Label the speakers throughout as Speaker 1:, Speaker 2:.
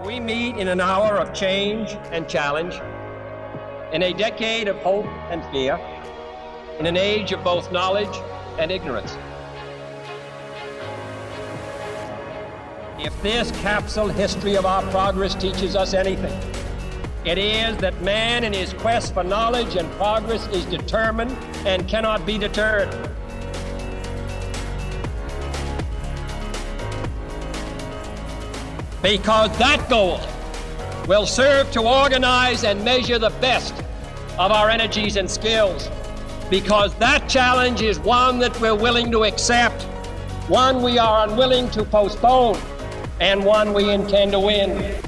Speaker 1: We meet in an hour of change and challenge, in a decade of hope and fear, in an age of both knowledge and ignorance. If this capsule history of our progress teaches us anything, it is that man in his quest for knowledge and progress is determined and cannot be deterred. Because that goal will serve to organize and measure the best of our energies and skills. Because that challenge is one that we're willing to accept, one we are unwilling to postpone, and one we intend to win.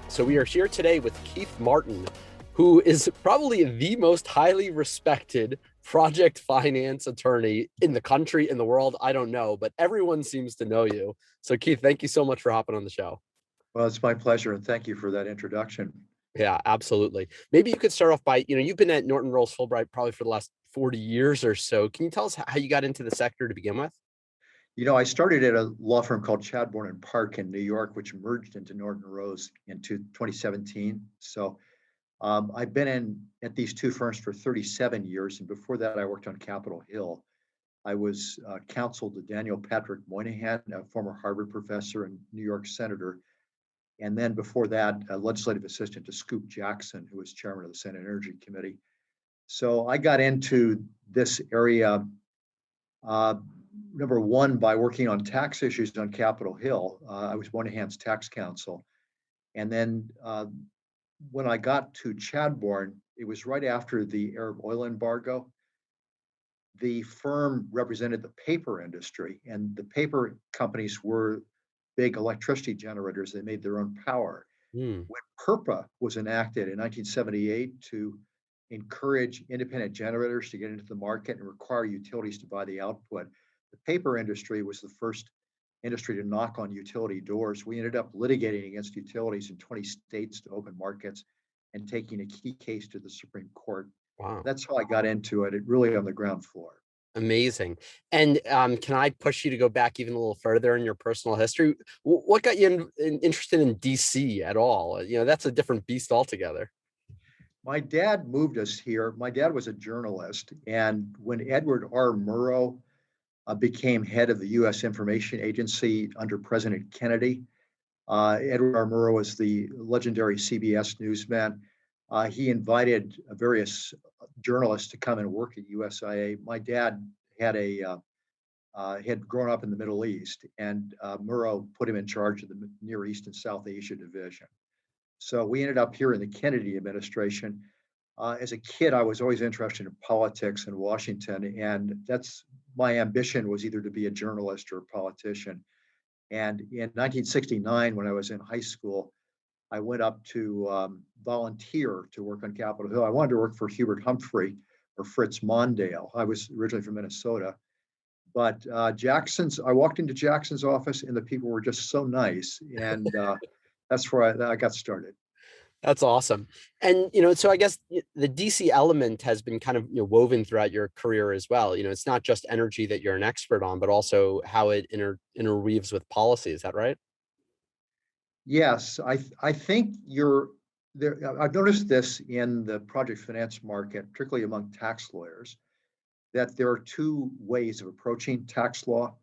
Speaker 2: So we are here today with Keith Martin, who is probably the most highly respected project finance attorney in the country, in the world. I don't know, but everyone seems to know you. So Keith, thank you so much for hopping on the show.
Speaker 3: Well, it's my pleasure, and thank you for that introduction.
Speaker 2: Yeah, absolutely. Maybe you could start off by, you've been at Norton Fulbright probably for the last 40 years or so. Can you tell us how you got into the sector to begin with?
Speaker 3: I started at a law firm called Chadbourne and Park in New York, which merged into Norton Rose in 2017. So I've been at these two firms for 37 years. And before that, I worked on Capitol Hill. I was counsel to Daniel Patrick Moynihan, a former Harvard professor and New York senator. And then before that, a legislative assistant to Scoop Jackson, who was chairman of the Senate Energy Committee. So I got into this area, number one, by working on tax issues on Capitol Hill. I was Moynihan's tax counsel. And then when I got to Chadbourne, it was right after the Arab oil embargo. The firm represented the paper industry, and the paper companies were big electricity generators. They made their own power. When PURPA was enacted in 1978 to encourage independent generators to get into the market and require utilities to buy the output, the paper industry was the first industry to knock on utility doors. We ended up litigating against utilities in 20 states to open markets and taking a key case to the Supreme Court.
Speaker 2: Wow.
Speaker 3: That's how I got into it, really on the ground floor.
Speaker 2: Amazing. And can I push you to go back even a little further in your personal history? What got you interested in DC at all? That's a different beast altogether.
Speaker 3: My dad moved us here. My dad was a journalist. And when Edward R. Murrow became head of the U.S. Information Agency under President Kennedy, Edward R. Murrow was the legendary CBS newsman. He invited various journalists to come and work at USIA. My dad had grown up in the Middle East, and Murrow put him in charge of the Near East and South Asia division. So we ended up here in the Kennedy administration. As a kid, I was always interested in politics in Washington, and that's my ambition, was either to be a journalist or a politician. And in 1969, when I was in high school, I went up to volunteer to work on Capitol Hill. I wanted to work for Hubert Humphrey or Fritz Mondale. I was originally from Minnesota. But I walked into Jackson's office, and the people were just so nice. And that's where I got started.
Speaker 2: That's awesome. And, so I guess the DC element has been kind of woven throughout your career as well. It's not just energy that you're an expert on, but also how it interweaves with policy. Is that right?
Speaker 3: Yes, I think you're there. I've noticed this in the project finance market, particularly among tax lawyers, that there are two ways of approaching tax law.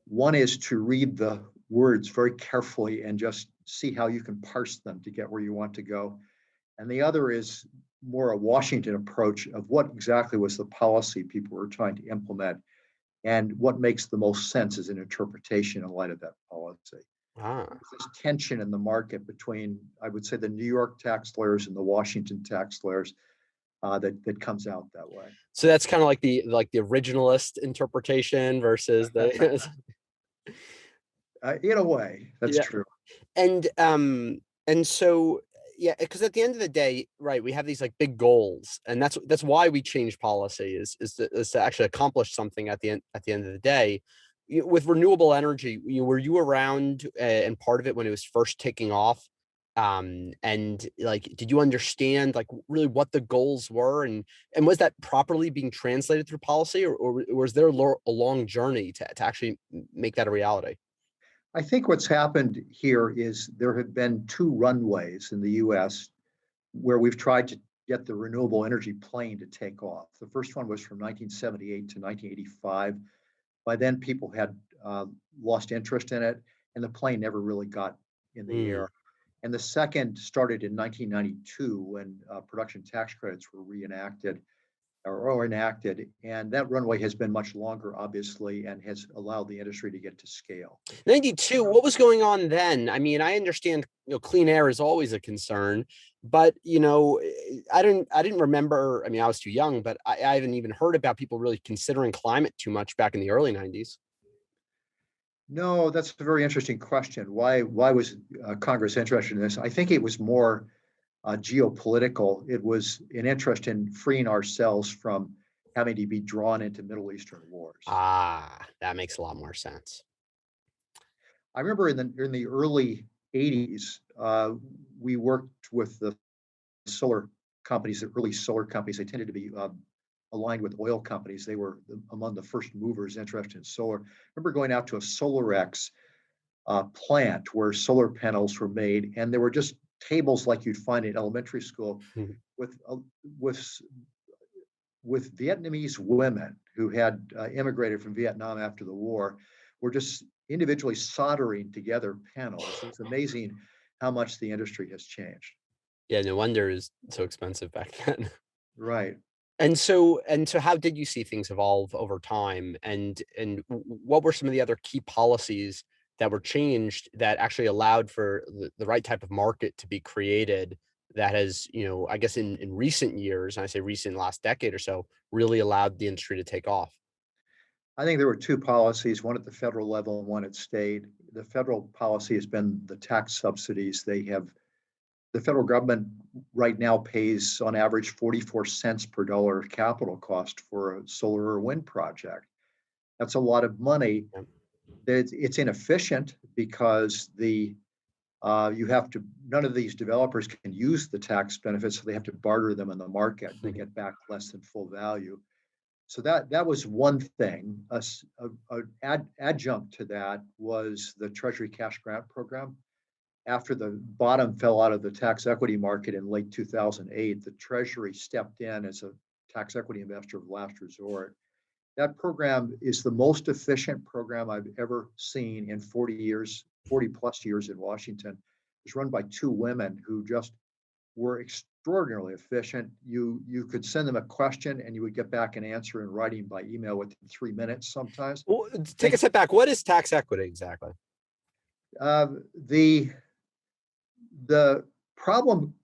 Speaker 3: One is to read the words very carefully and just see how you can parse them to get where you want to go. And the other is more a Washington approach of what exactly was the policy people were trying to implement and what makes the most sense as an interpretation in light of that policy. There's this tension in the market between, I would say, the New York tax lawyers and the Washington tax lawyers that comes out that way.
Speaker 2: So that's kind of like the originalist interpretation versus the
Speaker 3: in a way, that's true.
Speaker 2: And so because at the end of the day, right, we have these like big goals, and that's why we change policy is to actually accomplish something at the end of the day. With renewable energy, were you around and part of it when it was first taking off? And like, did you understand like really what the goals were, and was that properly being translated through policy, or was there a long journey to actually make that a reality?
Speaker 3: I think what's happened here is there have been two runways in the US where we've tried to get the renewable energy plane to take off. The first one was from 1978 to 1985. By then, people had lost interest in it, and the plane never really got in the
Speaker 2: Mm.
Speaker 3: air. And the second started in 1992 when production tax credits were reenacted or enacted. And that runway has been much longer, obviously, and has allowed the industry to get to scale.
Speaker 2: 92, what was going on then? I mean, I understand, clean air is always a concern, but I didn't remember. I mean, I was too young, but I haven't even heard about people really considering climate too much back in the early 90s.
Speaker 3: No, that's a very interesting question. Why was Congress interested in this? I think it was more geopolitical. It was an interest in freeing ourselves from having to be drawn into Middle Eastern wars.
Speaker 2: Ah, that makes a lot more sense.
Speaker 3: I remember in the early 80s, we worked with the solar companies, the early solar companies. They tended to be aligned with oil companies. They were among the first movers interested in solar. I remember going out to a SolarX plant where solar panels were made, and there were just tables like you'd find in elementary school
Speaker 2: Mhm.
Speaker 3: with with with Vietnamese women who had immigrated from Vietnam after the war, were just individually soldering together panels. It's amazing how much the industry has changed.
Speaker 2: Yeah, no wonder it was so expensive back then.
Speaker 3: Right.
Speaker 2: And so how did you see things evolve over time? And what were some of the other key policies that were changed that actually allowed for the right type of market to be created that has, I guess in recent years, and I say recent last decade or so, really allowed the industry to take off?
Speaker 3: I think there were two policies, one at the federal level and one at state. The federal policy has been the tax subsidies. The federal government right now pays on average 44 cents per dollar of capital cost for a solar or wind project. That's a lot of money.
Speaker 2: Yeah.
Speaker 3: It's inefficient because you have to, none of these developers can use the tax benefits, so they have to barter them in the market. They get back less than full value. So that was one thing. Adjunct to that was the Treasury Cash Grant Program. After the bottom fell out of the tax equity market in late 2008, the Treasury stepped in as a tax equity investor of last resort. That program is the most efficient program I've ever seen in 40 years, 40 plus years in Washington. It's run by two women who just were extraordinarily efficient. You could send them a question and you would get back an answer in writing by email within 3 minutes sometimes.
Speaker 2: Well, take a step back. What is tax equity exactly?
Speaker 3: The problem,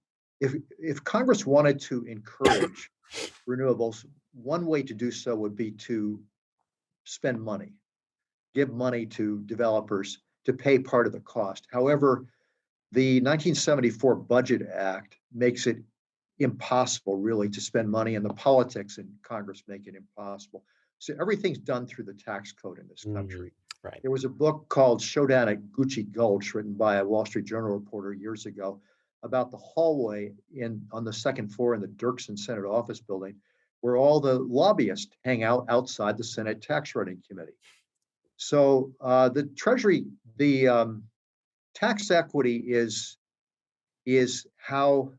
Speaker 3: if Congress wanted to encourage renewables, one way to do so would be to spend money, give money to developers to pay part of the cost. However, the 1974 Budget Act makes it impossible really to spend money, and the politics in Congress make it impossible. So everything's done through the tax code in this country.
Speaker 2: Right.
Speaker 3: There was a book called Showdown at Gucci Gulch written by a Wall Street Journal reporter years ago about the hallway on the second floor in the Dirksen Senate office building where all the lobbyists hang out outside the Senate Tax Writing Committee. So the Treasury, the tax equity is the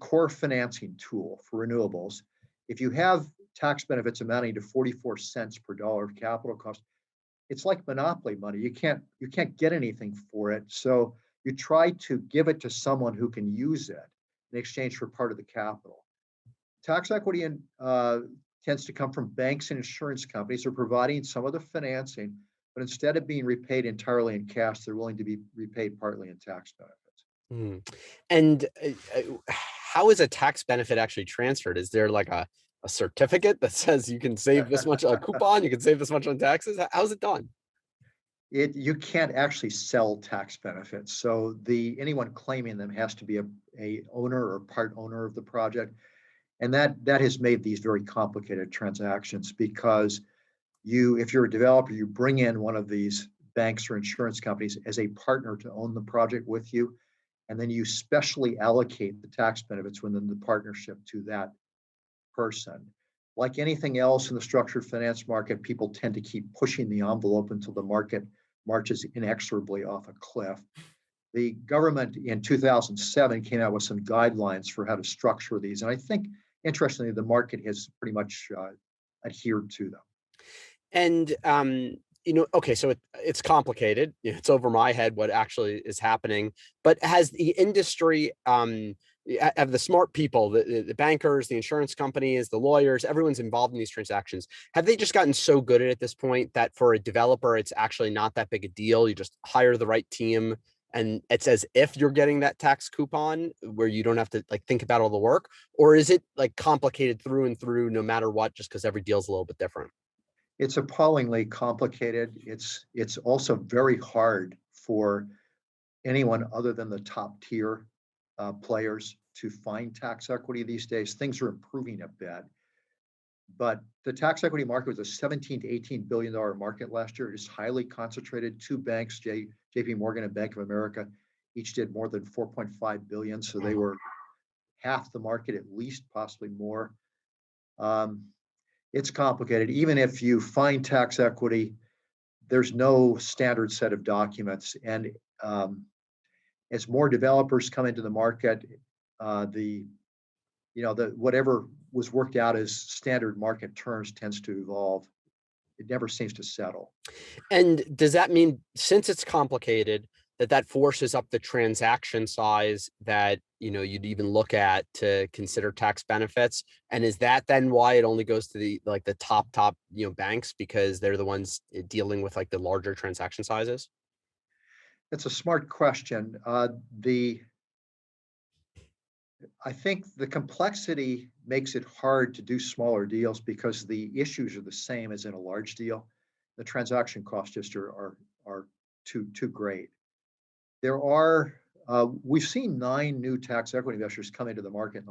Speaker 3: core financing tool for renewables. If you have tax benefits amounting to 44 cents per dollar of capital cost, it's like monopoly money. You can't get anything for it. So you try to give it to someone who can use it in exchange for part of the capital. Tax equity tends to come from banks and insurance companies who are providing some of the financing, but instead of being repaid entirely in cash, they're willing to be repaid partly in tax benefits.
Speaker 2: And how is a tax benefit actually transferred? Is there like a certificate that says you can save this much, a coupon, you can save this much on taxes? How's it done?
Speaker 3: You can't actually sell tax benefits. So anyone claiming them has to be a owner or part owner of the project. And that has made these very complicated transactions because if you're a developer, you bring in one of these banks or insurance companies as a partner to own the project with you. and then you specially allocate the tax benefits within the partnership to that person. Like anything else in the structured finance market, people tend to keep pushing the envelope until the market marches inexorably off a cliff. The government in 2007 came out with some guidelines for how to structure these. And I think, interestingly, the market has pretty much adhered to them.
Speaker 2: And okay, so it's complicated. It's over my head what actually is happening. But has the industry, have the smart people, the bankers, the insurance companies, the lawyers, everyone's involved in these transactions, have they just gotten so good at this point that for a developer, it's actually not that big a deal? You just hire the right team, and it's as if you're getting that tax coupon where you don't have to like think about all the work? Or is it like complicated through and through no matter what, just because every deal's a little bit different?
Speaker 3: It's appallingly complicated. It's also very hard for anyone other than the top tier players to find tax equity these days. Things are improving a bit, but the tax equity market was a 17 to $18 billion market last year. It is highly concentrated. Two banks, JP Morgan and Bank of America, each did more than 4.5 billion. So they were half the market, at least, possibly more. It's complicated. Even if you find tax equity, there's no standard set of documents. And as more developers come into the market, whatever was worked out as standard market terms tends to evolve. It never seems to settle.
Speaker 2: And does that mean, since it's complicated, that forces up the transaction size that you'd even look at to consider tax benefits? And is that then why it only goes to the top banks, because they're the ones dealing with like the larger transaction sizes?
Speaker 3: That's a smart question. I think the complexity makes it hard to do smaller deals because the issues are the same as in a large deal. The transaction costs just are too great. We've seen 9 new tax equity investors come into the market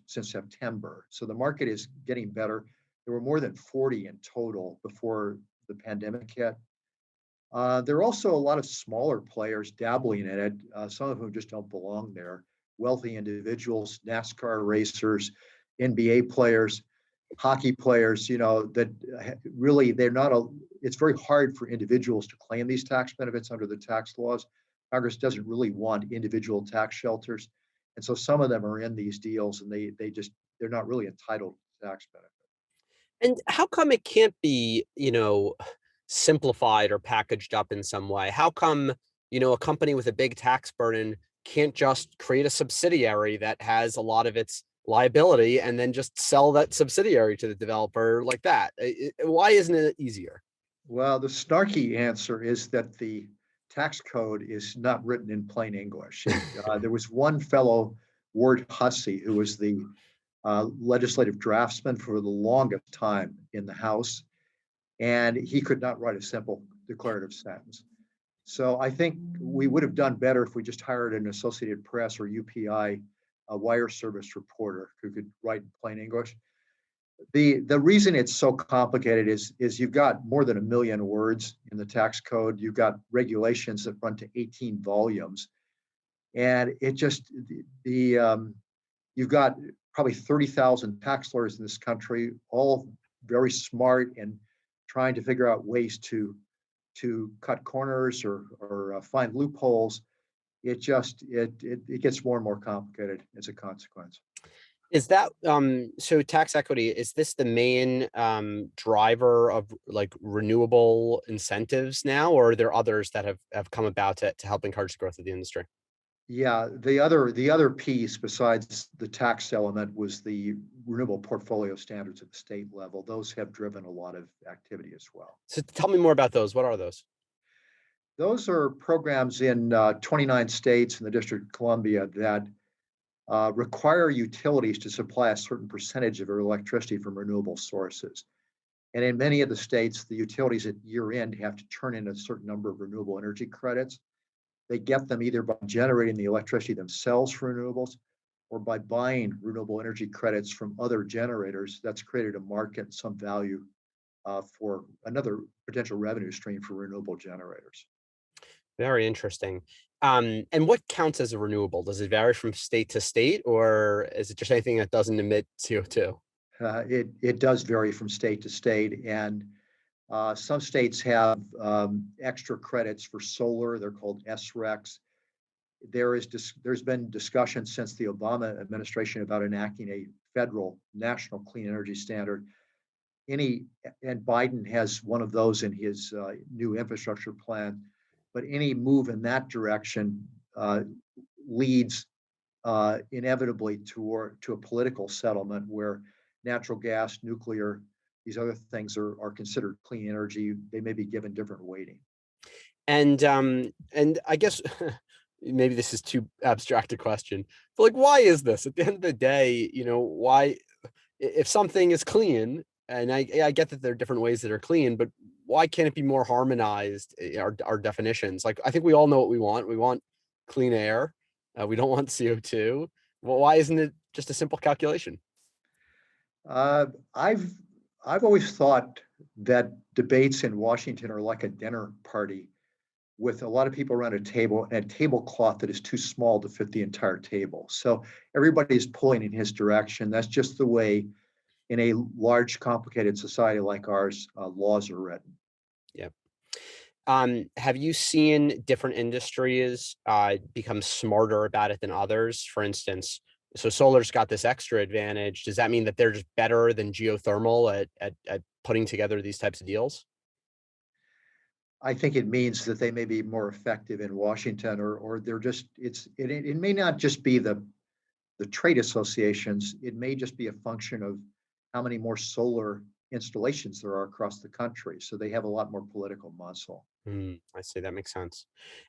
Speaker 3: since September. So the market is getting better. There were more than 40 in total before the pandemic hit. There are also a lot of smaller players dabbling in it, some of whom just don't belong there. Wealthy individuals, NASCAR racers, NBA players, hockey players, that really it's very hard for individuals to claim these tax benefits under the tax laws. Congress doesn't really want individual tax shelters. And so some of them are in these deals and they're not really entitled to tax benefit.
Speaker 2: And how come it can't be, simplified or packaged up in some way? How come, a company with a big tax burden can't just create a subsidiary that has a lot of its liability and then just sell that subsidiary to the developer like that? Why isn't it easier?
Speaker 3: Well, the snarky answer is that the tax code is not written in plain English. There was one fellow, Ward Hussey, who was the legislative draftsman for the longest time in the House, and he could not write a simple declarative sentence. So I think we would have done better if we just hired an Associated Press or UPI, a wire service reporter who could write in plain English. The reason it's so complicated is you've got more than 1 million words in the tax code. You've got regulations that run to 18 volumes, and you've got probably 30,000 tax lawyers in this country, all very smart and trying to figure out ways to cut corners or find loopholes. It gets more and more complicated as a consequence.
Speaker 2: Is that so tax equity, is this the main driver of like renewable incentives now, or are there others that have come about to help encourage the growth of the industry?
Speaker 3: Yeah, the other piece besides the tax element was the renewable portfolio standards at the state level. Those have driven a lot of activity as well.
Speaker 2: So tell me more about those. What are those?
Speaker 3: Those are programs in 29 states and the District of Columbia that require utilities to supply a certain percentage of their electricity from renewable sources. And in many of the states, the utilities at year end have to turn in a certain number of renewable energy credits. They get them either by generating the electricity themselves for renewables or by buying renewable energy credits from other generators. That's created a market, some value for another potential revenue stream for renewable generators.
Speaker 2: Very interesting. And what counts as a renewable? Does it vary from state to state, or is it just anything that doesn't emit CO2?
Speaker 3: It does vary from state to state, and some states have extra credits for solar. They're called SRECs. There's been discussion since the Obama administration about enacting a federal national clean energy standard. And Biden has one of those in his new infrastructure plan, but any move in that direction leads inevitably to a political settlement where natural gas, nuclear, these other things are considered clean energy. They may be given different weighting.
Speaker 2: And I guess maybe this is too abstract a question, but like, why is this? At the end of the day, why, if something is clean, and I get that there are different ways that are clean, but why can't it be more harmonized? Our definitions, like I think we all know what we want. We want clean air. We don't want CO2. Well, why isn't it just a simple calculation?
Speaker 3: Uh, I've I've always thought that debates in Washington are like a dinner party with a lot of people around a table and a tablecloth that is too small to fit the entire table. So everybody's pulling in his direction. That's just the way in a large, complicated society like ours, laws are written.
Speaker 2: Yeah. Have you seen different industries become smarter about it than others? For instance, so solar's got this extra advantage. Does that mean that they're just better than geothermal at putting together these types of deals?
Speaker 3: I think it means that they may be more effective in Washington, or they're just it may not just be the trade associations. It may just be a function of how many more solar installations there are across the country. So they have a lot more political muscle.
Speaker 2: I see. That makes sense.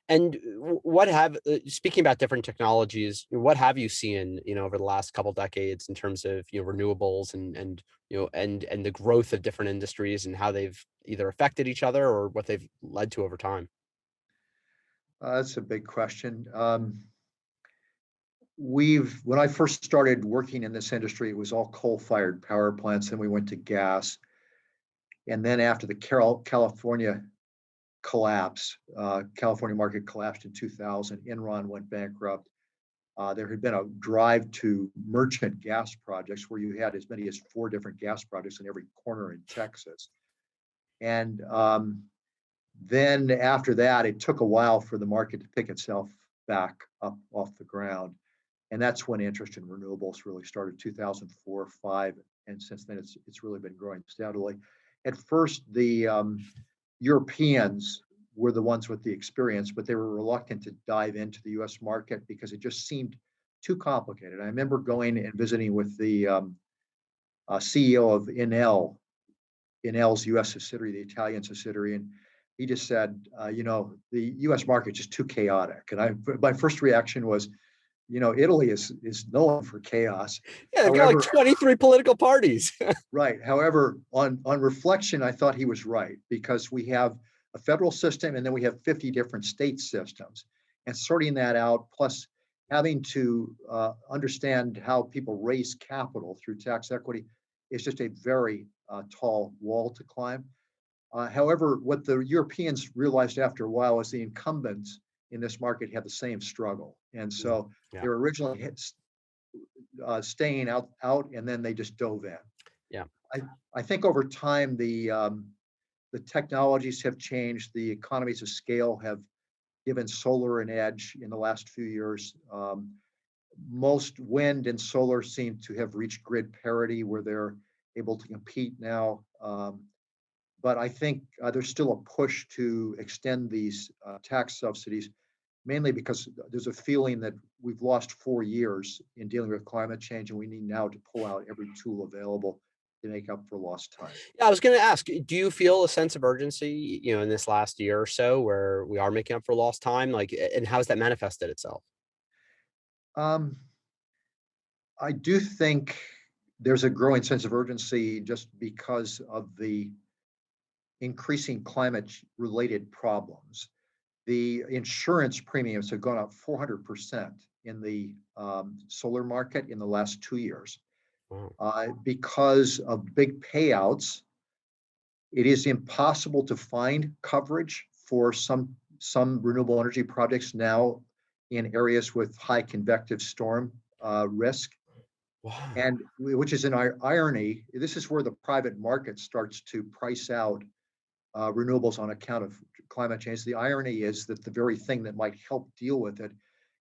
Speaker 2: And what have, speaking about different technologies, what have you seen, over the last couple decades in terms of, renewables and the growth of different industries and how they've either affected each other or what they've led to over time?
Speaker 3: That's a big question. When I first started working in this industry, it was all coal-fired power plants. Then we went to gas, and then after the California collapse, California market collapsed in 2000. Enron went bankrupt. There had been a drive to merchant gas projects where you had as many as 4 different gas projects in every corner in Texas. And then after that, it took a while for the market to pick itself back up off the ground. And that's when interest in renewables really started, 2004, 5. And since then, it's really been growing steadily. At first, the Europeans were the ones with the experience, but they were reluctant to dive into the US market because it just seemed too complicated. I remember going and visiting with the CEO of Enel's US subsidiary, the Italian subsidiary, and he just said, the US market is just too chaotic. And my first reaction was, Italy is known for chaos.
Speaker 2: Yeah, they've got like 23 political parties.
Speaker 3: Right. However, on reflection, I thought he was right, because we have a federal system and then we have 50 different state systems. And sorting that out, plus having to understand how people raise capital through tax equity, is just a very tall wall to climb. However, what the Europeans realized after a while is the incumbents in this market had the same struggle. And so they were originally staying out, and then they just dove in.
Speaker 2: Yeah.
Speaker 3: I think over time, the technologies have changed. The economies of scale have given solar an edge in the last few years. Most wind and solar seem to have reached grid parity where they're able to compete now. But I think there's still a push to extend these tax subsidies, mainly because there's a feeling that we've lost 4 years in dealing with climate change, and we need now to pull out every tool available to make up for lost time.
Speaker 2: Yeah, I was going to ask, do you feel a sense of urgency, in this last year or so where we are making up for lost time? Like, and how has that manifested itself?
Speaker 3: I do think there's a growing sense of urgency just because of the increasing climate-related problems. The insurance premiums have gone up 400% in the solar market in the last 2 years.
Speaker 2: Wow.
Speaker 3: Because of big payouts. It is impossible to find coverage for some some renewable energy projects now in areas with high convective storm risk.
Speaker 2: Wow.
Speaker 3: And which is an irony. This is where the private market starts to price out renewables on account of climate change. The irony is that the very thing that might help deal with it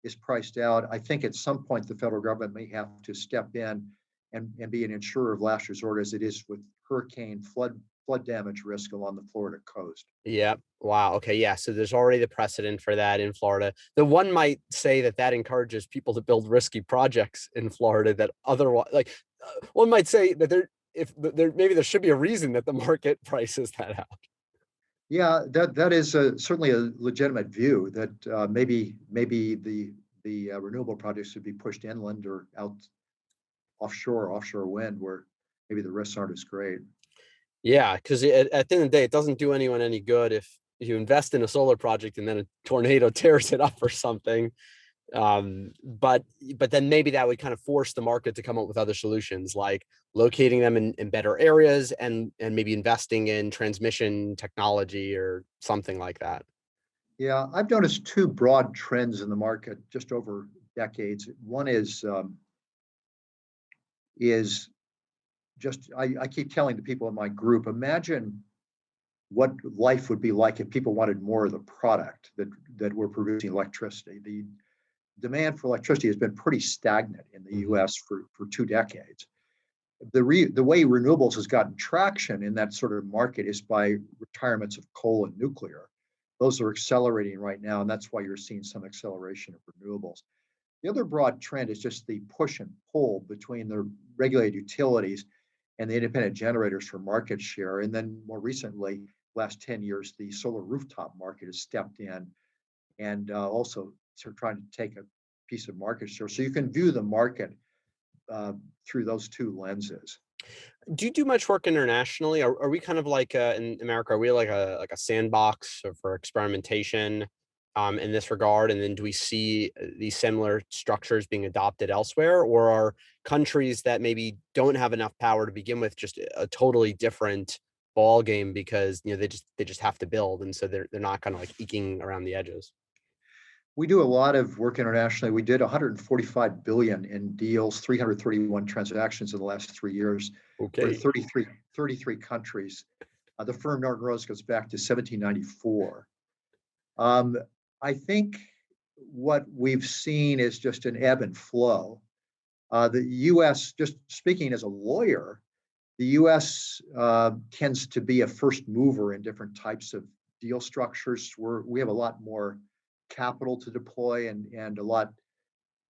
Speaker 3: is priced out. I think at some point the federal government may have to step in and be an insurer of last resort, as it is with hurricane flood damage risk along the Florida coast.
Speaker 2: Yeah. Wow. Okay. Yeah. So there's already the precedent for that in Florida. The one might say that that encourages people to build risky projects in Florida that otherwise, like, one might say that maybe there should be a reason that the market prices that out.
Speaker 3: Yeah, that is certainly a legitimate view that maybe the renewable projects should be pushed inland or out offshore wind, where maybe the risks aren't as great.
Speaker 2: Yeah, because at the end of the day, it doesn't do anyone any good if you invest in a solar project and then a tornado tears it up or something. But then maybe that would kind of force the market to come up with other solutions, like locating them in better areas and maybe investing in transmission technology or something like that.
Speaker 3: Yeah, I've noticed two broad trends in the market just over decades. One is just I keep telling the people in my group, imagine what life would be like if people wanted more of the product that we're producing, electricity. The demand for electricity has been pretty stagnant in the US for 2 decades. The way renewables has gotten traction in that sort of market is by retirements of coal and nuclear. Those are accelerating right now, and that's why you're seeing some acceleration of renewables. The other broad trend is just the push and pull between the regulated utilities and the independent generators for market share. And then more recently, last 10 years, the solar rooftop market has stepped in and also sort of trying to take a piece of market share. So you can view the market through those two lenses.
Speaker 2: Do you do much work internationally? Are we kind of like in America? Are we like a sandbox for experimentation in this regard? And then do we see these similar structures being adopted elsewhere, or are countries that maybe don't have enough power to begin with just a totally different ball game because they just have to build, and so they're not kind of like eking around the edges?
Speaker 3: We do a lot of work internationally. We did 145 billion in deals, 331 transactions in the last 3 years. We're in
Speaker 2: Okay.
Speaker 3: 33 countries. The firm Norton goes back to 1794. I think what we've seen is just an ebb and flow. The US, just speaking as a lawyer, the US tends to be a first mover in different types of deal structures. We have a lot more capital to deploy and a lot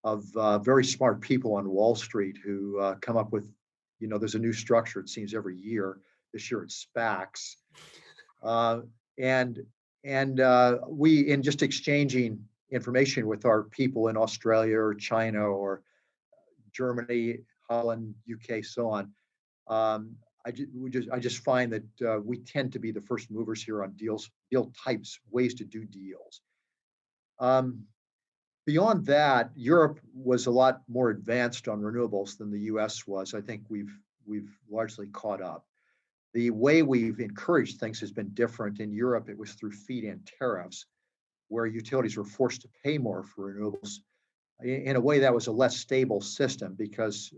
Speaker 3: of very smart people on Wall Street who come up with, there's a new structure, it seems, every year. This year it's SPACs. We, in just exchanging information with our people in Australia or China or Germany, Holland, UK, so on, I just find that we tend to be the first movers here on deal types, ways to do deals. Beyond that, Europe was a lot more advanced on renewables than the US was. I think we've largely caught up. The way we've encouraged things has been different. In Europe, it was through feed-in tariffs, where utilities were forced to pay more for renewables. In a way, that was a less stable system because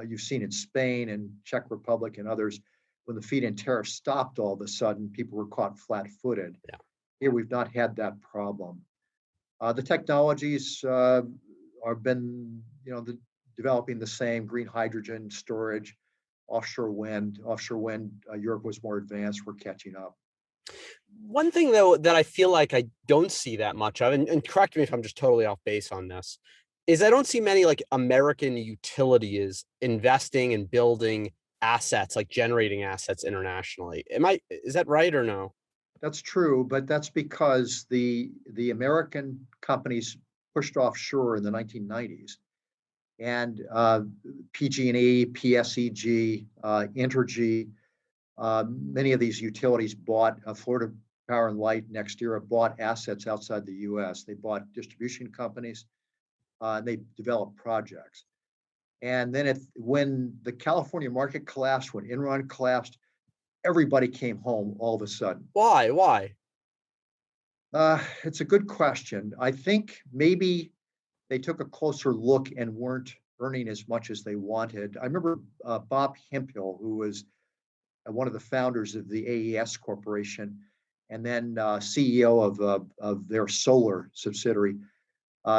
Speaker 3: you've seen in Spain and Czech Republic and others, when the feed-in tariff stopped all of a sudden, people were caught flat-footed.
Speaker 2: Yeah.
Speaker 3: Here, we've not had that problem. The technologies are been, developing the same: green hydrogen storage, offshore wind. Europe was more advanced. We're catching up.
Speaker 2: One thing though that I feel like I don't see that much of, and correct me if I'm just totally off base on this, is I don't see many like American utilities investing and building assets, like generating assets internationally. Is that right or no?
Speaker 3: That's true, but that's because the American companies pushed offshore in the 1990s, and PG&E, PSEG, Entergy, many of these utilities bought Florida Power and Light, NextEra bought assets outside the U.S. They bought distribution companies, and they developed projects. And then when the California market collapsed, when Enron collapsed, everybody came home all of a sudden.
Speaker 2: Why?
Speaker 3: It's a good question. I think maybe they took a closer look and weren't earning as much as they wanted. I remember Bob Hemphill, who was one of the founders of the AES Corporation, and then CEO of their solar subsidiary,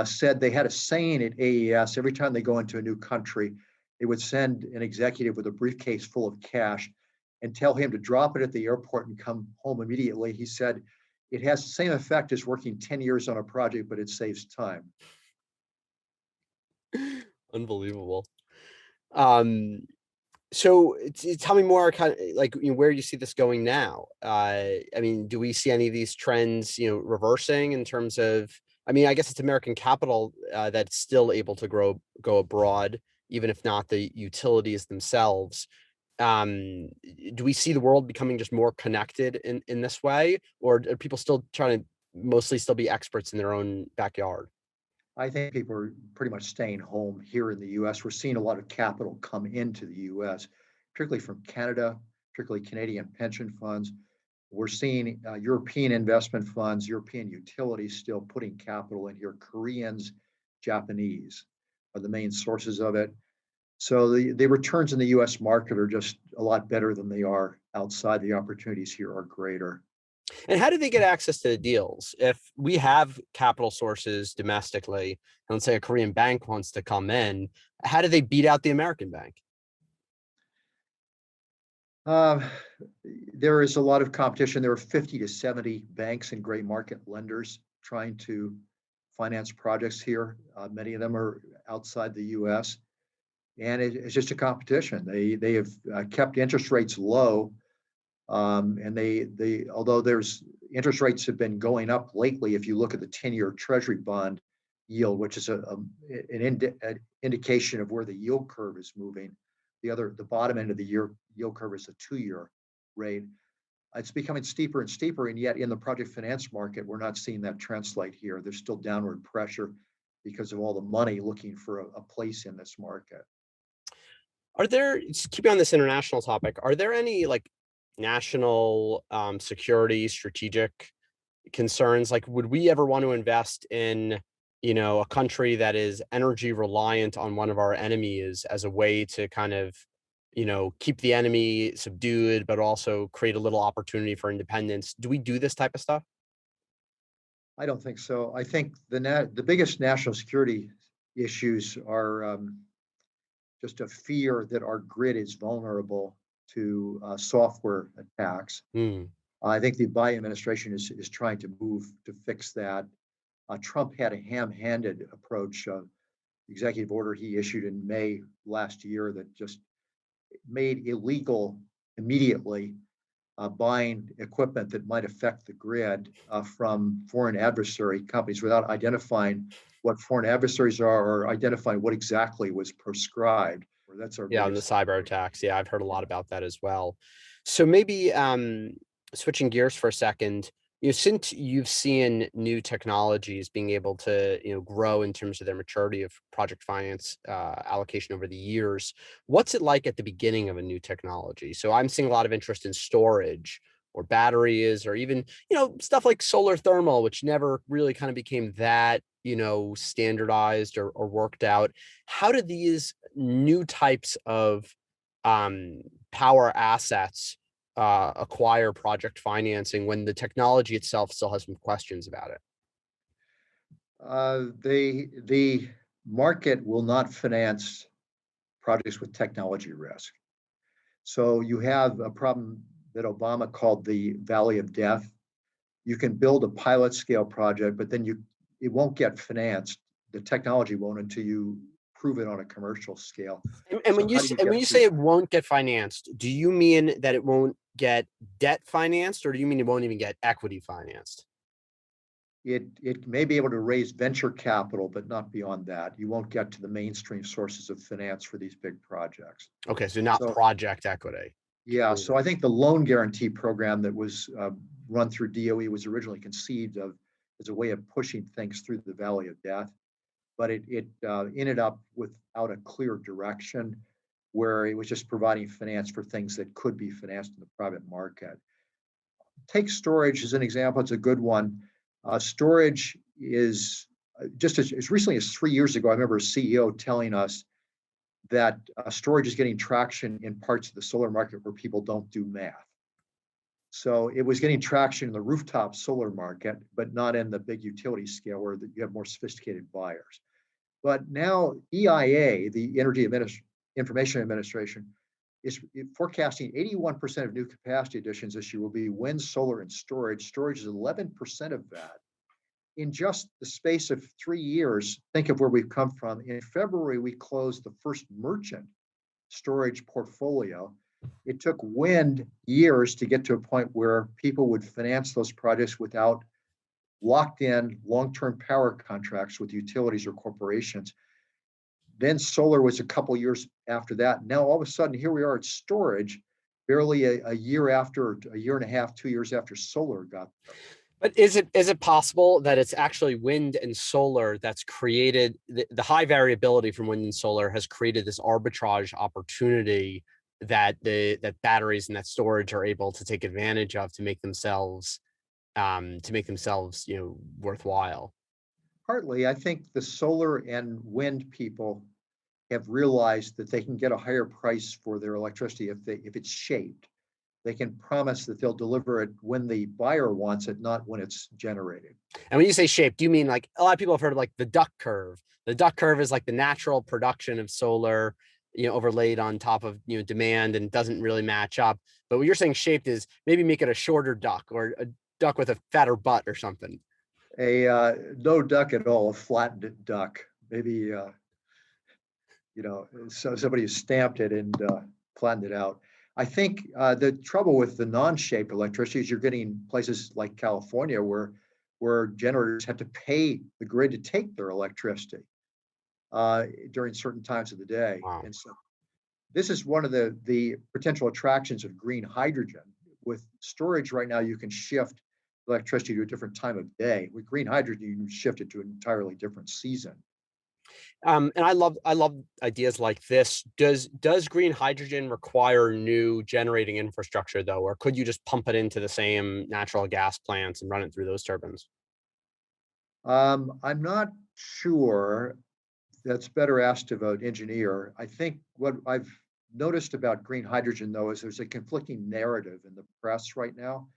Speaker 3: said they had a saying at AES: every time they go into a new country, they would send an executive with a briefcase full of cash and tell him to drop it at the airport and come home immediately. He said it has the same effect as working 10 years on a project, but it saves time.
Speaker 2: Unbelievable. Um, so tell me more, kind of like, where you see this going now. I mean, do we see any of these trends, reversing in terms of? I mean, I guess it's American capital that's still able to go abroad, even if not the utilities themselves. Do we see the world becoming just more connected in this way, or are people still trying to mostly still be experts in their own backyard?
Speaker 3: I think people are pretty much staying home here in the US. We're seeing a lot of capital come into the US, particularly from Canada, particularly Canadian pension funds. We're seeing European investment funds, European utilities still putting capital in here. Koreans, Japanese are the main sources of it. So the returns in the US market are just a lot better than they are outside. The opportunities here are greater.
Speaker 2: And how do they get access to the deals? If we have capital sources domestically, and let's say a Korean bank wants to come in, how do they beat out the American bank?
Speaker 3: Um, there is a lot of competition. There are 50 to 70 banks and gray market lenders trying to finance projects here. Many of them are outside the US, and it's just a competition. They have kept interest rates low, and they although there's interest rates have been going up lately. If you look at the 10-year Treasury bond yield, which is an indication of where the yield curve is moving, the bottom end of the yield curve is a 2-year rate. It's becoming steeper and steeper, and yet in the project finance market, we're not seeing that translate here. There's still downward pressure because of all the money looking for a place in this market.
Speaker 2: Are there, just keeping on this international topic, are there any like national security strategic concerns? Like, would we ever want to invest in, a country that is energy reliant on one of our enemies as a way to kind of, keep the enemy subdued, but also create a little opportunity for independence? Do we do this type of stuff?
Speaker 3: I don't think so. I think the biggest national security issues are just a fear that our grid is vulnerable to software attacks.
Speaker 2: Hmm.
Speaker 3: I think the Biden administration is trying to move to fix that. Trump had a ham-handed approach, executive order he issued in May last year that just made illegal immediately buying equipment that might affect the grid from foreign adversary companies without identifying what foreign adversaries are or identifying what exactly was prescribed. That's our
Speaker 2: Yeah, on the
Speaker 3: biggest.
Speaker 2: cyber attacks. Yeah, I've heard a lot about that as well. So maybe switching gears for a second, since you've seen new technologies being able to, grow in terms of their maturity of project finance allocation over the years, what's it like at the beginning of a new technology? So I'm seeing a lot of interest in storage or batteries, or even, stuff like solar thermal, which never really kind of became that, standardized or worked out. How do these new types of power assets acquire project financing when the technology itself still has some questions about it?
Speaker 3: The market will not finance projects with technology risk. So you have a problem that Obama called the Valley of Death. You can build a pilot scale project, but then it won't get financed. The technology won't until you prove it on a commercial scale.
Speaker 2: And
Speaker 3: So
Speaker 2: when
Speaker 3: how do you
Speaker 2: you
Speaker 3: get
Speaker 2: say
Speaker 3: through?
Speaker 2: it won't get financed, do you mean that it won't get debt financed, or do you mean it won't even get equity financed?
Speaker 3: It may be able to raise venture capital, but not beyond that. You won't get to the mainstream sources of finance for these big projects.
Speaker 2: Okay, so not
Speaker 3: So
Speaker 2: project equity.
Speaker 3: yeah, so I think the loan guarantee program that was run through DOE was originally conceived of as a way of pushing things through the Valley of Death, but it ended up without a clear direction, where it was just providing finance for things that could be financed in the private market. Take storage as an example. It's a good one. Storage is just as recently as 3 years ago, I remember a CEO telling us that storage is getting traction in parts of the solar market where people don't do math. So it was getting traction in the rooftop solar market, but not in the big utility scale where you have more sophisticated buyers. But now EIA, the Information Administration, is forecasting 81% of new capacity additions this year will be wind, solar, and storage. Storage is 11% of that. In just the space of 3 years, think of where we've come from. In February, we closed the first merchant storage portfolio. It took wind years to get to a point where people would finance those projects without locked in long-term power contracts with utilities or corporations. Then solar was a couple years after that. Now all of a sudden, here we are at storage, barely a year after, a year and a half, 2 years after solar got there.
Speaker 2: But is it possible that it's actually wind and solar that's created the high variability from wind and solar has created this arbitrage opportunity that that batteries and that storage are able to take advantage of to make themselves worthwhile?
Speaker 3: Partly, I think the solar and wind people have realized that they can get a higher price for their electricity if it's shaped. They can promise that they'll deliver it when the buyer wants it, not when it's generated.
Speaker 2: And when you say shape, do you mean like a lot of people have heard of like the duck curve? The duck curve is like the natural production of solar, overlaid on top of demand and doesn't really match up. But what you're saying shaped is maybe make it a shorter duck or a duck with a fatter butt or something.
Speaker 3: No duck at all, a flattened duck. Maybe so somebody stamped it and flattened it out. I think the trouble with the non-shaped electricity is you're getting places like California where generators have to pay the grid to take their electricity during certain times of the day.
Speaker 2: Wow.
Speaker 3: And so this is one of the potential attractions of green hydrogen. With storage right now, you can shift electricity to a different time of day. With green hydrogen, you can shift it to an entirely different season.
Speaker 2: And I love ideas like this. Does green hydrogen require new generating infrastructure though, or could you just pump it into the same natural gas plants and run it through those turbines?
Speaker 3: I'm not sure. That's better asked of an engineer. I think what I've noticed about green hydrogen though is there's a conflicting narrative in the press right now.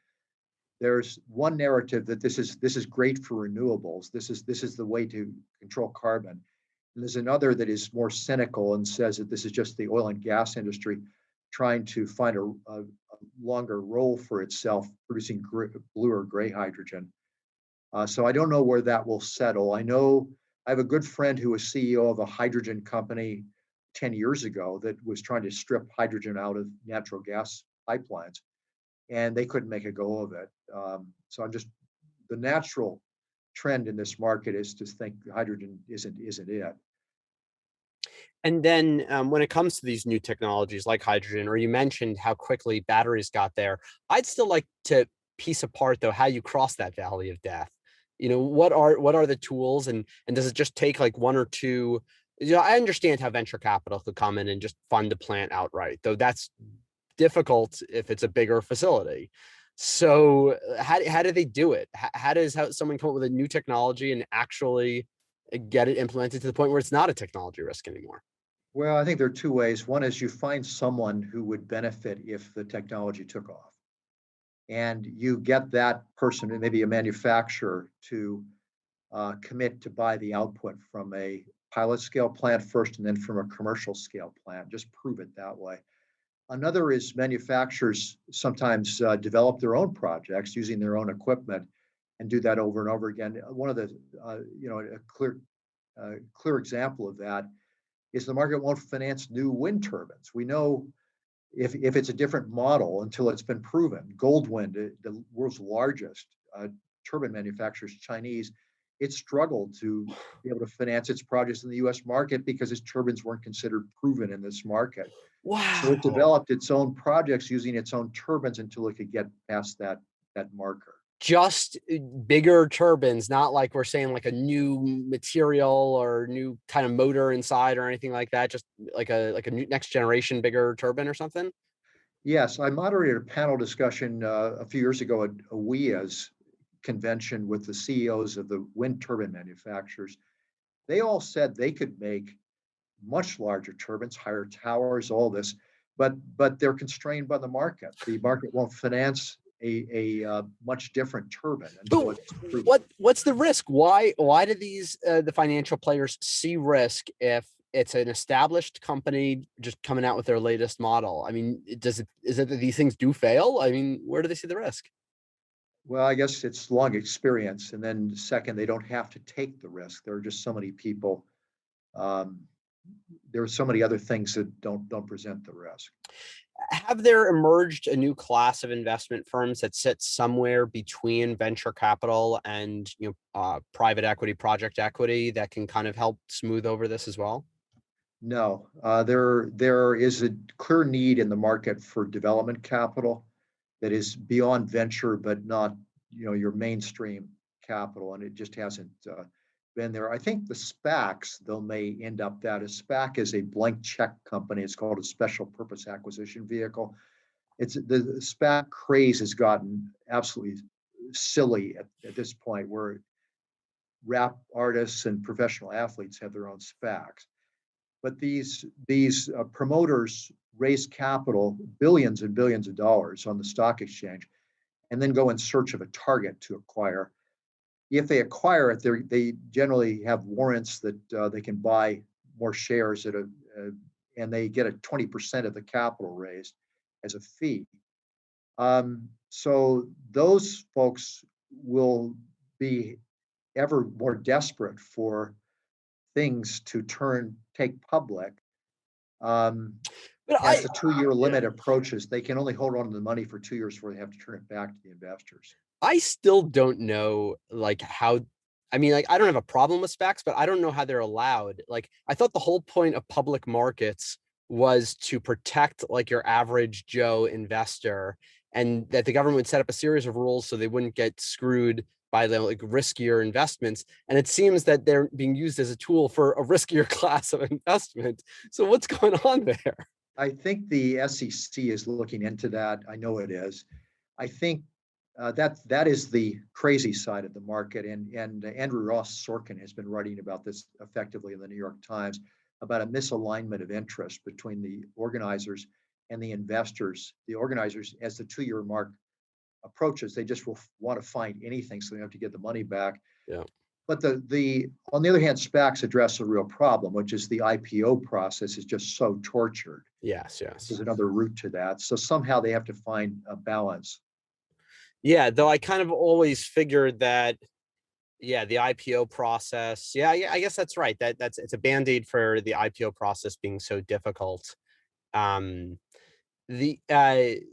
Speaker 3: There's one narrative that this is great for renewables. This is the way to control carbon. And there's another that is more cynical and says that this is just the oil and gas industry trying to find a longer role for itself, producing blue or gray hydrogen. So I don't know where that will settle. I know I have a good friend who was CEO of a hydrogen company 10 years ago that was trying to strip hydrogen out of natural gas pipelines, and they couldn't make a go of it. So the natural trend in this market is to think hydrogen isn't it.
Speaker 2: And then when it comes to these new technologies like hydrogen, or you mentioned how quickly batteries got there, I'd still like to piece apart though how you cross that valley of death. What are the tools, and does it just take like one or two? I understand how venture capital could come in and just fund a plant outright, though that's difficult if it's a bigger facility. So how do they do it? How does someone come up with a new technology and actually get it implemented to the point where it's not a technology risk anymore?
Speaker 3: Well, I think there are two ways. One is you find someone who would benefit if the technology took off. And you get that person, maybe a manufacturer, to commit to buy the output from a pilot scale plant first and then from a commercial scale plant. Just prove it that way. Another is manufacturers sometimes develop their own projects using their own equipment and do that over and over again. One of the, a clear example of that is the market won't finance new wind turbines. We know if it's a different model until it's been proven. Goldwind, the world's largest turbine manufacturer, is Chinese. It struggled to be able to finance its projects in the U.S. market because its turbines weren't considered proven in this market.
Speaker 2: Wow.
Speaker 3: So it developed its own projects using its own turbines until it could get past that marker.
Speaker 2: Just bigger turbines, not like we're saying like a new material or new kind of motor inside or anything like that, just like a new next generation bigger turbine or something?
Speaker 3: Yes, I moderated a panel discussion a few years ago at WEA's convention with the CEOs of the wind turbine manufacturers. They all said they could make much larger turbines, higher towers, all this, but they're constrained by the market. The market won't finance a much different turbine until it's proven.
Speaker 2: What's the risk? Why do these the financial players see risk if it's an established company just coming out with their latest model? I mean, is it that these things do fail? I mean, where do they see the risk?
Speaker 3: Well, I guess it's long experience, and then second, they don't have to take the risk. There are just so many people. There are so many other things that don't present the risk.
Speaker 2: Have there emerged a new class of investment firms that sit somewhere between venture capital and private equity, project equity that can kind of help smooth over this as well?
Speaker 3: No, there is a clear need in the market for development capital that is beyond venture, but not your mainstream capital, and it just hasn't been there. I think the SPACs, though, may end up that. A SPAC is a blank check company. It's called a special purpose acquisition vehicle. It's the SPAC craze has gotten absolutely silly at this point, where rap artists and professional athletes have their own SPACs. But these promoters raise capital, billions and billions of dollars on the stock exchange, and then go in search of a target to acquire. If they acquire it, they generally have warrants that they can buy more shares at and they get 20% of the capital raised as a fee. So those folks will be ever more desperate for things to take public. As the 2-year limit approaches, they can only hold on to the money for 2 years before they have to turn it back to the investors.
Speaker 2: I still don't know how. I mean, I don't have a problem with SPACs, but I don't know how they're allowed. I thought the whole point of public markets was to protect your average Joe investor, and that the government would set up a series of rules so they wouldn't get screwed by the riskier investments. And it seems that they're being used as a tool for a riskier class of investment. So what's going on there?
Speaker 3: I think the SEC is looking into that. I know it is. I think that is the crazy side of the market. And Andrew Ross Sorkin has been writing about this effectively in the New York Times, about a misalignment of interest between the organizers and the investors. The organizers, as the 2-year mark approaches, they just will want to find anything so they have to get the money back.
Speaker 2: Yeah.
Speaker 3: But on the other hand, SPACs address a real problem, which is the IPO process is just so tortured.
Speaker 2: Yes.
Speaker 3: There's another route to that. So somehow they have to find a balance.
Speaker 2: Yeah, though I kind of always figured that, the IPO process. Yeah, I guess that's right. It's a band-aid for the IPO process being so difficult.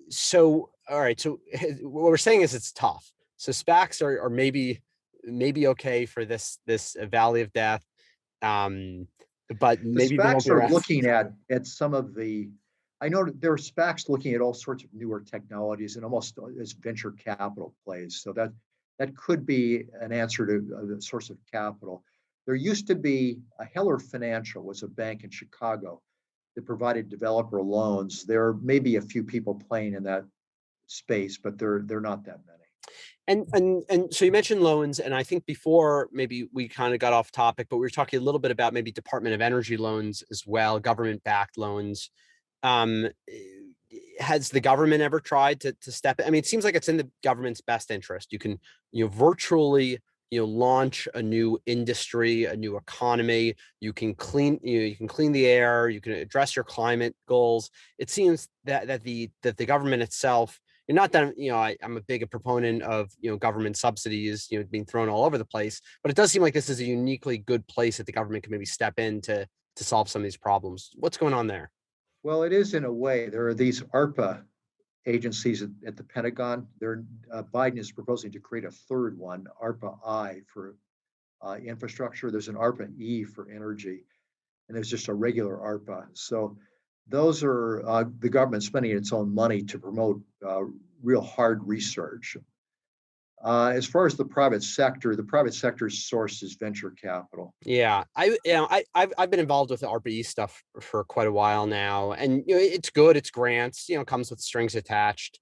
Speaker 2: So all right. So what we're saying is it's tough. So SPACs are maybe okay for this valley of death, but maybe
Speaker 3: the
Speaker 2: they won't
Speaker 3: SPACs
Speaker 2: be
Speaker 3: are looking at some of the. I know there are SPACs looking at all sorts of newer technologies and almost as venture capital plays. So that could be an answer to a source of capital. There used to be Heller Financial was a bank in Chicago that provided developer loans. There may be a few people playing in that space, but they're not that many.
Speaker 2: And so you mentioned loans, and I think before maybe we kind of got off topic, but we were talking a little bit about maybe Department of Energy loans as well, government-backed loans. Has the government ever tried to step in? I mean, it seems like it's in the government's best interest. You can virtually launch a new industry, a new economy. You can clean the air. You can address your climate goals. It seems that the government itself. Not that I'm a big proponent of government subsidies being thrown all over the place, but it does seem like this is a uniquely good place that the government can maybe step in to solve some of these problems. What's going on there?
Speaker 3: Well, it is in a way. There are these ARPA agencies at the Pentagon. Biden is proposing to create a third one, ARPA-I for infrastructure. There's an ARPA-E for energy, and there's just a regular ARPA. So those are the government spending its own money to promote real hard research. As far as the private sector's source is venture capital.
Speaker 2: Yeah, I've been involved with the ARPA-E stuff for quite a while now, and it's good. It's grants. Comes with strings attached.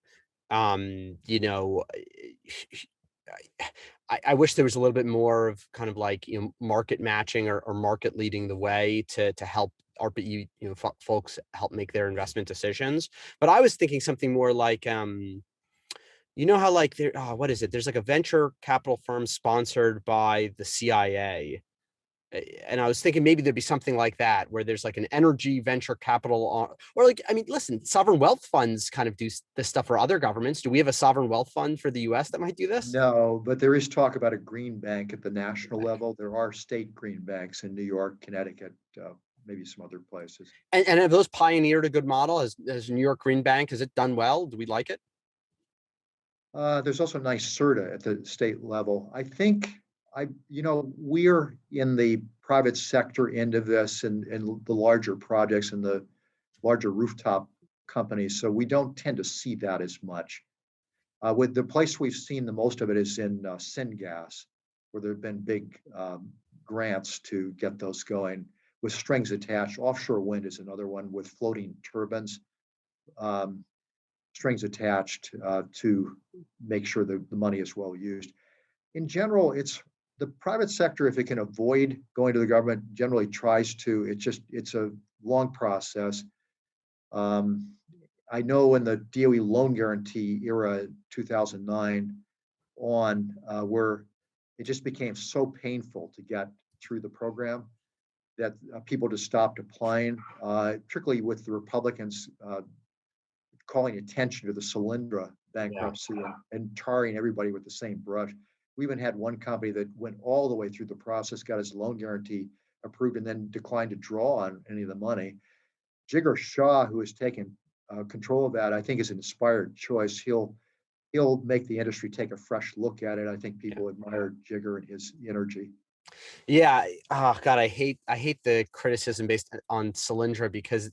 Speaker 2: I wish there was a little bit more of kind of like, market matching or market leading the way to help folks help make their investment decisions. But I was thinking something more like, how like there, what is it? There's like a venture capital firm sponsored by the CIA. And I was thinking maybe there'd be something like that where there's like an energy venture capital or like, I mean, listen, sovereign wealth funds kind of do this stuff for other governments. Do we have a sovereign wealth fund for the US that might do this?
Speaker 3: No, but there is talk about a green bank at the national level. There are state green banks in New York, Connecticut, maybe some other places.
Speaker 2: And have those pioneered a good model? Has New York Green Bank, has it done well? Do we like it?
Speaker 3: There's also NYSERDA at the state level. I think we're in the private sector end of this and the larger projects and the larger rooftop companies. So we don't tend to see that as much. With the place we've seen the most of it is in syngas, where there have been big grants to get those going with strings attached. Offshore wind is another one with floating turbines, strings attached to make sure the money is well used. In general, it's the private sector, if it can avoid going to the government, generally tries to. It's a long process. I know in the DOE loan guarantee era, 2009 on, where it just became so painful to get through the program that people just stopped applying, particularly with the Republicans calling attention to the Solyndra bankruptcy and tarring everybody with the same brush. We even had one company that went all the way through the process, got his loan guarantee approved, and then declined to draw on any of the money. Jigar Shah, who has taken control of that, I think is an inspired choice. He'll make the industry take a fresh look at it. I think people admire Jigar and his energy.
Speaker 2: Yeah. Oh God, I hate the criticism based on Solyndra because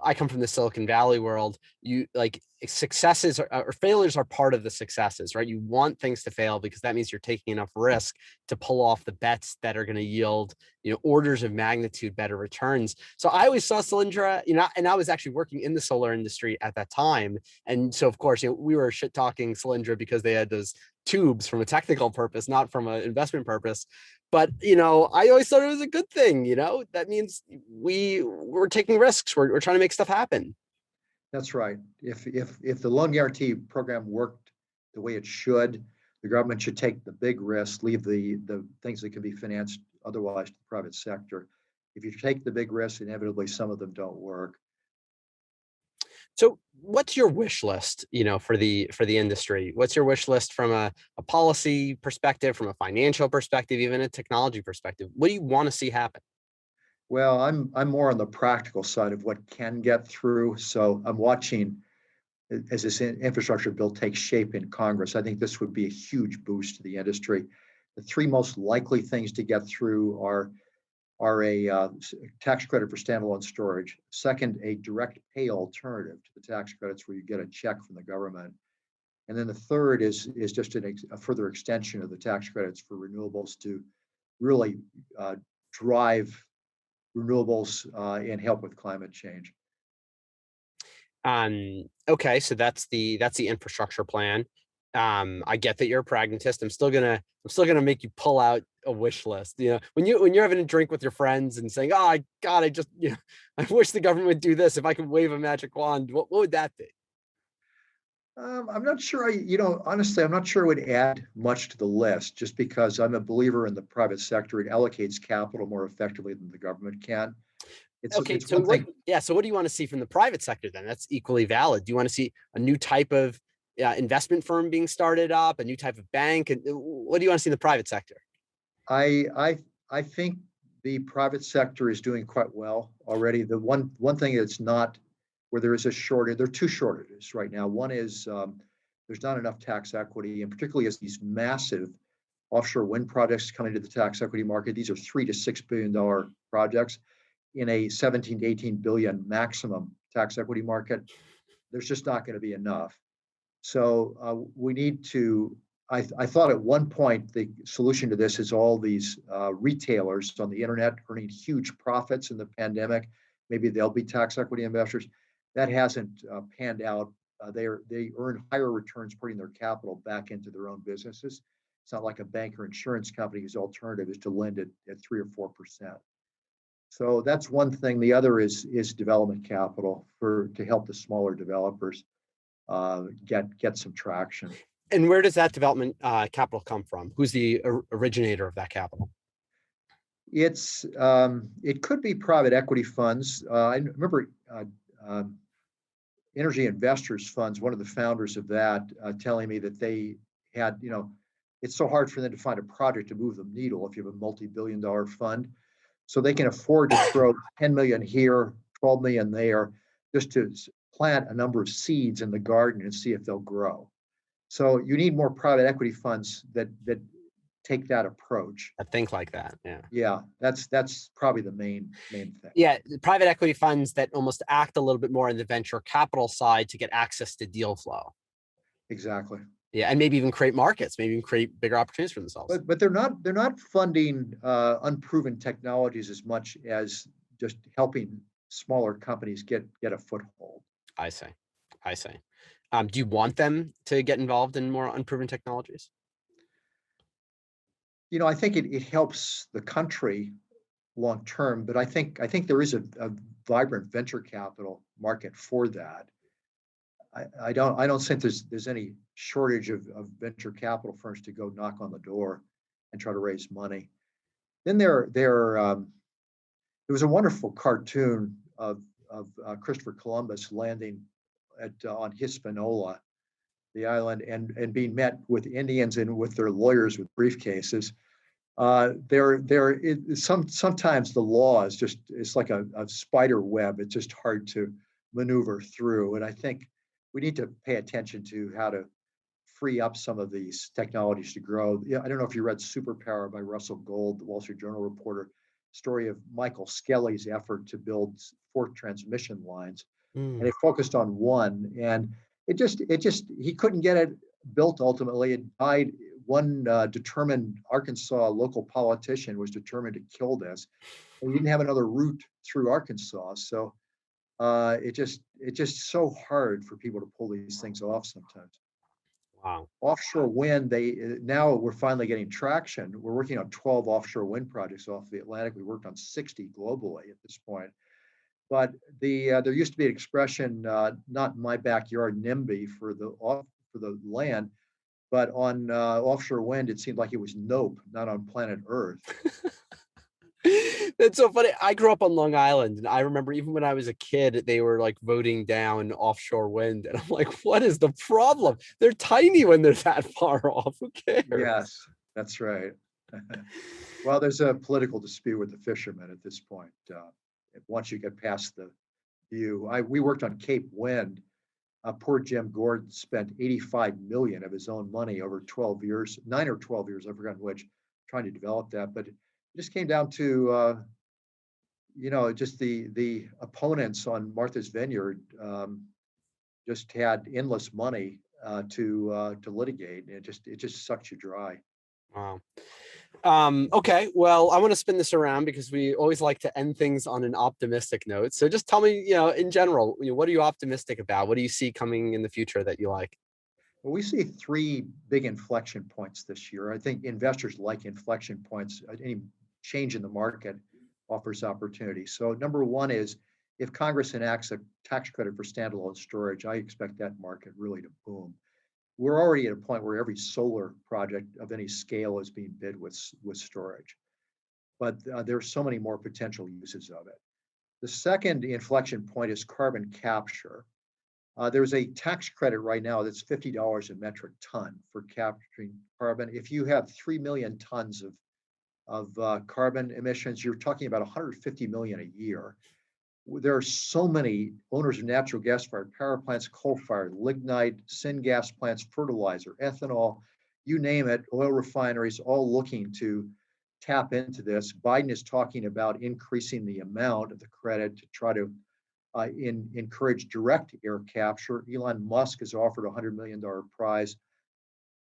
Speaker 2: I come from the Silicon Valley world. You like successes or failures are part of the successes, right? You want things to fail because that means you're taking enough risk to pull off the bets that are going to yield orders of magnitude better returns. So I always saw Solyndra, and I was actually working in the solar industry at that time, and so of course we were shit talking Solyndra because they had those tubes from a technical purpose, not from an investment purpose. But I always thought it was a good thing. That means we're taking risks. We're trying to make stuff happen.
Speaker 3: That's right. If the loan guarantee program worked the way it should, the government should take the big risks, leave the things that can be financed otherwise to the private sector. If you take the big risks, inevitably some of them don't work.
Speaker 2: So what's your wish list, for the industry? What's your wish list from a policy perspective, from a financial perspective, even a technology perspective? What do you want to see happen?
Speaker 3: Well, I'm more on the practical side of what can get through. So I'm watching as this infrastructure bill takes shape in Congress. I think this would be a huge boost to the industry. The three most likely things to get through are a tax credit for standalone storage. Second, a direct pay alternative to the tax credits where you get a check from the government. And then the third is just a further extension of the tax credits for renewables to really drive renewables and help with climate change.
Speaker 2: Okay, so that's the infrastructure plan. I get that you're a pragmatist. I'm still gonna make you pull out a wish list. When you're having a drink with your friends and saying, "Oh, God, I just I wish the government would do this. If I could wave a magic wand, what would that be?"
Speaker 3: I'm not sure. Honestly, I'm not sure it would add much to the list, just because I'm a believer in the private sector. It allocates capital more effectively than the government can.
Speaker 2: Okay,
Speaker 3: It's
Speaker 2: so
Speaker 3: one thing.
Speaker 2: so what do you want to see from the private sector then? That's equally valid. Do you want to see a new type of investment firm being started up, a new type of bank? And what do you want to see in the private sector?
Speaker 3: I think the private sector is doing quite well already. The one thing that's not where there is a shortage, there are two shortages right now. One is there's not enough tax equity, and particularly as these massive offshore wind projects come into the tax equity market. These are $3 to $6 billion projects in a 17 to 18 billion maximum tax equity market. There's just not going to be enough. So we need to. I thought at one point the solution to this is all these retailers on the internet earning huge profits in the pandemic. Maybe they'll be tax equity investors. That hasn't panned out. They earn higher returns putting their capital back into their own businesses. It's not like a bank or insurance company whose alternative is to lend it at 3 or 4%. So that's one thing. The other is development capital to help the smaller developers get some traction.
Speaker 2: And where does that development capital come from? Who's the originator of that capital?
Speaker 3: It could be private equity funds. I remember Energy Investors Funds, one of the founders of that, telling me that they had, it's so hard for them to find a project to move the needle if you have a multi-billion-dollar fund. So they can afford to throw 10 million here, 12 million there, just to plant a number of seeds in the garden and see if they'll grow. So you need more private equity funds that take that approach.
Speaker 2: I think like that. Yeah.
Speaker 3: Yeah, that's probably the main thing.
Speaker 2: Yeah, private equity funds that almost act a little bit more on the venture capital side to get access to deal flow.
Speaker 3: Exactly.
Speaker 2: Yeah, and maybe even create markets, maybe even create bigger opportunities for themselves.
Speaker 3: But they're not funding unproven technologies as much as just helping smaller companies get a foothold.
Speaker 2: I see. Do you want them to get involved in more unproven technologies?
Speaker 3: I think it helps the country long term, but I think there is a vibrant venture capital market for that. I don't think there's any shortage of venture capital firms to go knock on the door and try to raise money. Then there was a wonderful cartoon of Christopher Columbus landing on Hispaniola, the island, and being met with Indians and with their lawyers with briefcases. Sometimes the law is it's like a spider web. It's just hard to maneuver through. And I think we need to pay attention to how to free up some of these technologies to grow. Yeah, I don't know if you read Superpower by Russell Gold, the Wall Street Journal reporter, story of Michael Skelly's effort to build 4 transmission lines. And they focused on one, and he couldn't get it built ultimately. It died. One determined Arkansas local politician was determined to kill this. And we didn't have another route through Arkansas. So it's just so hard for people to pull these things off sometimes.
Speaker 2: Wow.
Speaker 3: Offshore wind, now we're finally getting traction. We're working on 12 offshore wind projects off the Atlantic. We worked on 60 globally at this point. But there used to be an expression, not in my backyard, NIMBY for the land, but on offshore wind, it seemed like it was nope, not on planet Earth.
Speaker 2: That's so funny. I grew up on Long Island, and I remember even when I was a kid, they were like voting down offshore wind. And I'm like, what is the problem? They're tiny when they're that far off. Who cares?
Speaker 3: Yes, that's right. Well, there's a political dispute with the fishermen at this point. Once you get past the view, we worked on Cape Wind. Poor Jim Gordon spent $85 million of his own money over 12 years, 9 or 12 years, I've forgotten which, trying to develop that. But it just came down to, just the opponents on Martha's Vineyard just had endless money to litigate. And it just sucks you dry.
Speaker 2: Wow. Okay, well, I want to spin this around because we always like to end things on an optimistic note. So just tell me, in general, what are you optimistic about? What do you see coming in the future that you like?
Speaker 3: Well, we see 3 big inflection points this year. I think investors like inflection points. Any change in the market offers opportunity. So number 1 is if Congress enacts a tax credit for standalone storage, I expect that market really to boom. We're already at a point where every solar project of any scale is being bid with storage, but there are so many more potential uses of it. The second inflection point is carbon capture. There's a tax credit right now that's $50 a metric ton for capturing carbon. If you have 3 million tons of carbon emissions, you're talking about 150 million a year. There are so many owners of natural gas-fired power plants, coal-fired, lignite, syngas plants, fertilizer, ethanol, you name it, oil refineries, all looking to tap into this. Biden is talking about increasing the amount of the credit to try to encourage direct air capture. Elon Musk has offered a $100 million prize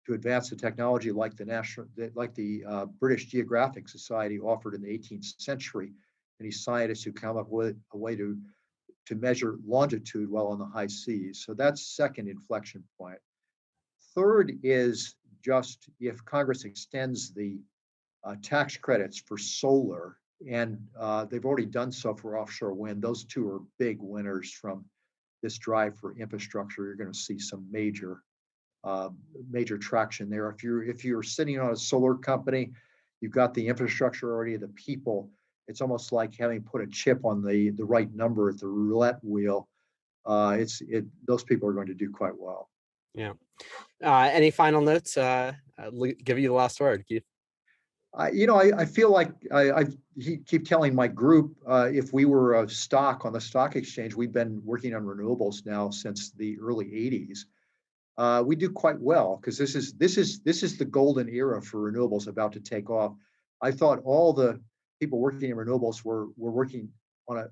Speaker 3: to advance the technology like the British Geographic Society offered in the 18th century. Any scientists who come up with a way to measure longitude while on the high seas. So that's second inflection point. Third is just if Congress extends the tax credits for solar, and they've already done so for offshore wind. Those two are big winners from this drive for infrastructure. You're going to see some major traction there. If you're sitting on a solar company, you've got the infrastructure already, the people. It's almost like having put a chip on the right number at the roulette wheel. Those people are going to do quite well.
Speaker 2: Yeah. Any final notes? Give you the last word, Keith.
Speaker 3: I feel like I keep telling my group, if we were a stock on the stock exchange, we've been working on renewables now since the early 80s. We do quite well because this is the golden era for renewables about to take off. I thought all the people working in renewables were working on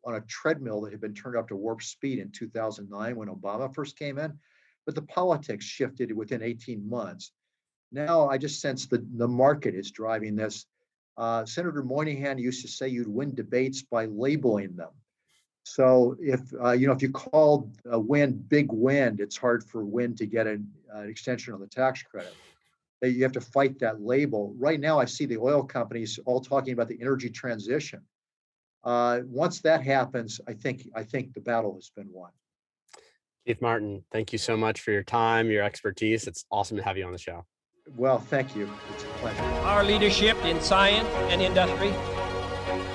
Speaker 3: a treadmill that had been turned up to warp speed in 2009 when Obama first came in, but the politics shifted within 18 months. Now I just sense the market is driving this. Senator Moynihan used to say you'd win debates by labeling them. So if you called wind big wind, it's hard for wind to get an extension on the tax credit. You have to fight that label. Right now, I see the oil companies all talking about the energy transition. Once that happens, I think the battle has been won.
Speaker 2: Keith Martin, thank you so much for your time, your expertise. It's awesome to have you on the show.
Speaker 3: Well, thank you. It's a pleasure.
Speaker 1: Our leadership in science and industry,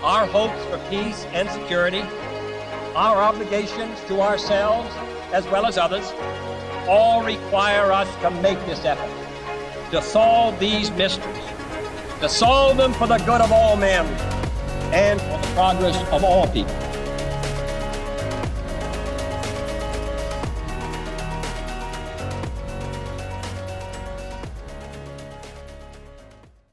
Speaker 1: our hopes for peace and security, our obligations to ourselves as well as others, all require us to make this effort, to solve these mysteries, to solve them for the good of all men and for the progress of all people.